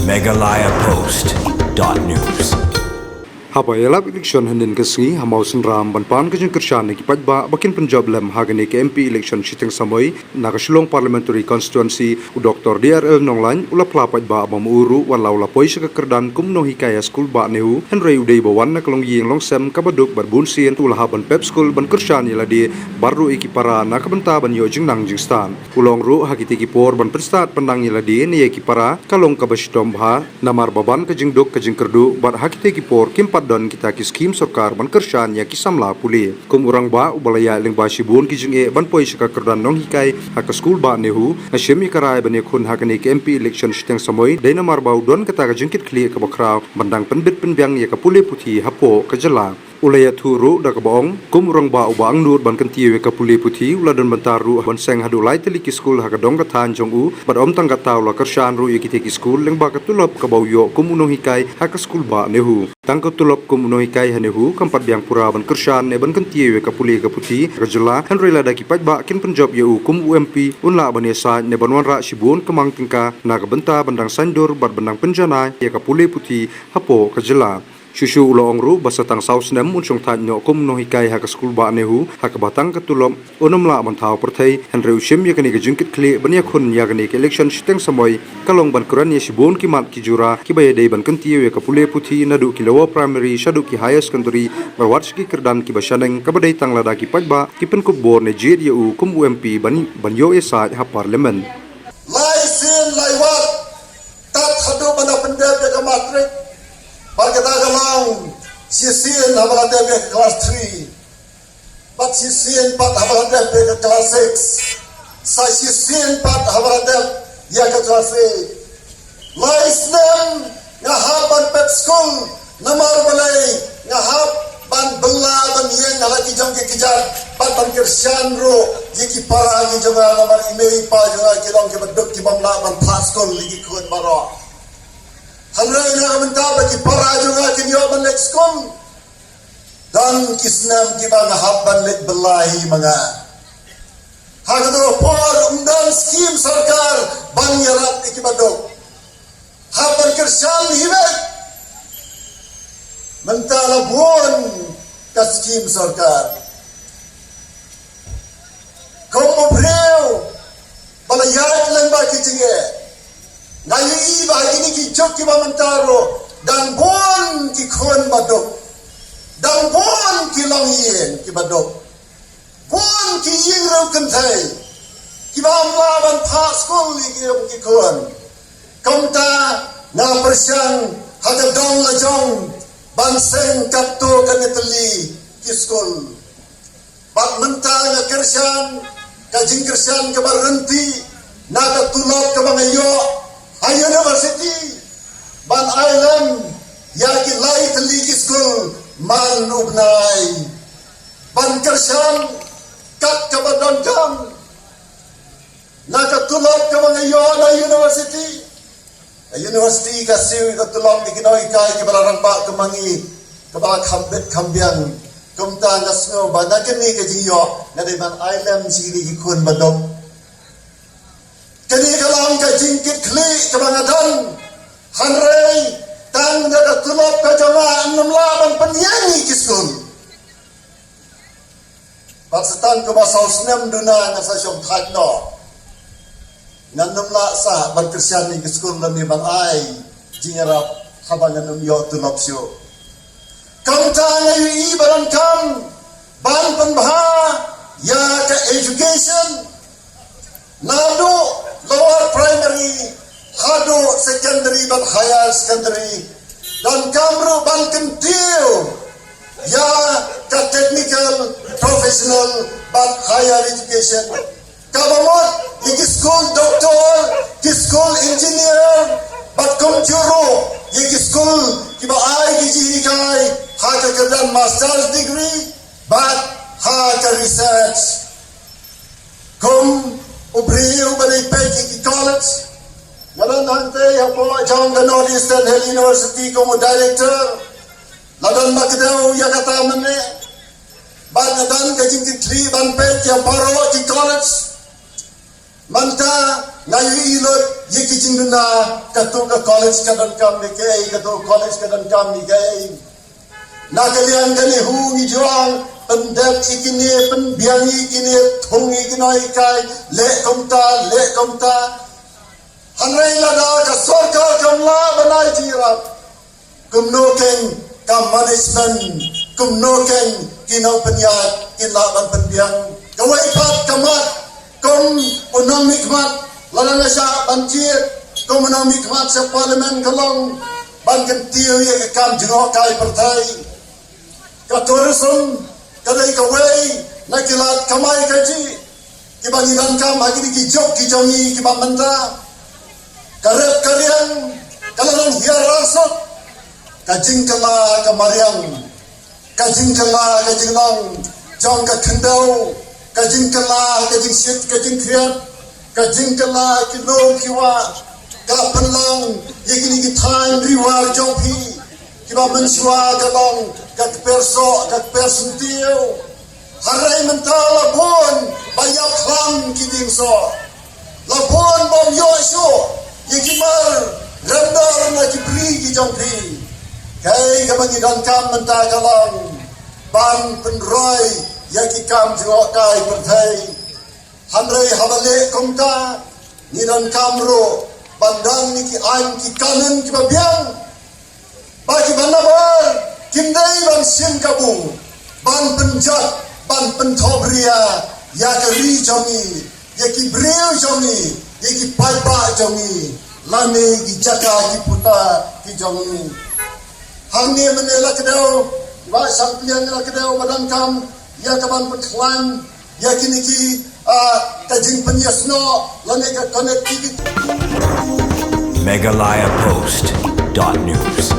megalayapost.news. Habayalap election handin kasngi hamau senram banpan kajeng kershan ki pajba bakin Punjab lem hagani ke MP election siteng samoi nakasulong parliamentary constituency u Dr. DRL Nonglan ula pla pajba mamuru walau la poi sekekerdan kumno hikaya school ba nehu Henry udai bawan nakalong ying longsem kabaduk barbun sien ula haban pep school ban kershan yaladi baru iki para nakabenta ban yo jing nang jing stan ulong ru hagiti ki por ban perstat pendang yaladi ni ki para kalong kabastom bha namar baban kajeng duk kajeng kerdu bat hagiti ki por kim dan kita ki skim sarkar ban kershan ya ki samla puli kum urang ba ubalaya ling ba sibun ki jing e ban poi saka kerdan nong hikai haka school ba nehu na shemi karai ban khun hakani ke MP election siteng samoi daina mar ba udon kata ka jingkit kli ka bakrau bandang penbit penbyang ya ka puli puthi hapo ka jala ulaya thuru da ka bong kum urang ba ubang nur ban kanti we ka puli puthi uladon bantaru ban seng hadu lai teli ki school haka dong ka than jong u bad om tang ka taw la kershan ru ye ki ki school leng ba ka tulop ka bau yo kum uno hikai haka school ba nehu tang ka tulop kum uno hikai hanehu kampat biang pura ban kershan ne ban kanti we ka puli ka puthi ka jala henry la da ki pajba kin Punjab ye u kum UMP unla ban ye sa ne ban wan ra sibun kemang tingka na ka benta bandang sandur bad bandang penjana ye ka puli puthi hapo ka jala Shushu ulong ru basatang saus nem unsung tan nyo kum no hikai haka school ba nehu haka batang katulom unum la manthau perthai Henry usim ya kani gejungkit kli bania khun ya kani election siteng samoi kalong ban kuran ye sibon ki mat ki jura ki baye dei ban kanti ye ka pule puthi nadu ki lower primary shadu ki higher secondary barwats ki kerdan ki basaneng ka badai tang lada ki pajba ki pen ku bor ne jed ye u kum UMP ban yo e sa ha parliament lai sin lai wat tat hadu bana pendep ya ka matrik Pagkata galang sisian habalante ke kelas 3, pat sisian pat habalante ke kelas 6, sa sisian pat habalante ya ke kelas 8. Laisnem ngahaban pep school namar balai ngahab ban bela ban yang ngalaki jong ke kijat pat ban kershan ro yiki para gi jong namar imei pa jong ki dong ke beduk ki bamla ban pas school ligi kun baro. Hanrai na menta bagi para juga kinyo ban lek skol dan kisnam kiba nahabban lek belahi mga hagado por umdan skim sarkar ban yarat ikibadok habban kershan hibet menta labun ka skim sarkar komo breu balayat lang ba kitinge Ngayi ba ini ki jok ki bamantaro dan bon ki khon badok dan bon ki longien ki badok bon ki yingro kantai ki bamla ban paskol ki khon komta na persyang hada dong la jong ban seng kapto kanetli ki skol bat menta na kershan ka jing kershan ka barenti na ka tulok ka mangayo University ban island yaki lai teliki school man ugnai ban kershan kat kabadon jam nakatulog ka mga na university kasi katulog ikinoi kai kibalarang pa kamangi kabala kambet kambiang kumta nasno ba nakini kajiyo na di ban island sigi ikun badok kini kalang ka jingkit kli kebangadan hanrei tang da tulop ka jama annam laban penyanyi kiskul Paksatan ke basau senem duna na sa syong thadno nannam la sa berkersian ni kiskul dan ni ban ai jingarap habang annam yo tulop syo kam ta ngai baran kam ban penbha ya ka education nado lower primary, hado secondary dan higher secondary, dan kamro ban kentil, ya ke technical, professional, but higher education. Kabamot, iki school doctor, iki school engineer, but kumjuro, iki school kiba ai giji kai, haka kedan master's degree, but haka research. Ubriu balik pergi ke college. Ladan nanti apa jang ke Northeastern Hill University como director. Ladan makdau ya kata mana. Ban ladan ke jingkit tri ban pergi yang baru ke college. Manta ngayu ilot ye kijing duna katu ka college ka dan kam ni ke katu college ka dan kam ni ke na kalian kali hu ni juang pendek ikini penbiang ikini thung ikinoi kai le komta hanrai lada ka sarkar kamla banai jirat kumno keng kam management kumno keng kinau penyat kilaban penbiang kawai pat kamat kom unang mikmat lalang asya banjir kom unang mikmat sa parlimen kalong ban kentiu ye kam jengok kai partai ka tourism kadai kawai nakilat kamai kaji kibangiran kam agi ki jok ki jongi ki bamanta karep kalian kalang hiar rasot kajing kala kamariang kajing kala kajing nong jong ka kendau kajing kala kajing sit kajing kriat kajing kala kilong kiwa ka penlang yakini ki time riwar jong pi kiba mensua kalong ka perso ka persentiu harai mentala bon banyak klam kiding so lapon bom yosho yakimar rendar na kibri ki jong pi kai kamangi dan kam menta kalong ban penroy yaki kam jengok kai pertai hanrei habale komta ni dan kamro bandang ni ki an ki kanan ki babiang bagi banabar kindai ban sim kabung ban penjat ban pentobria ya keri jongi yaki breu jongi yaki paipa jongi lane ki jaka ki puta ki jongi hangni menela kedau wa sampian la kedau badan kam ya kaban penklan ya kini ki kajing penyasno lane ka connectivity Megalayapost.news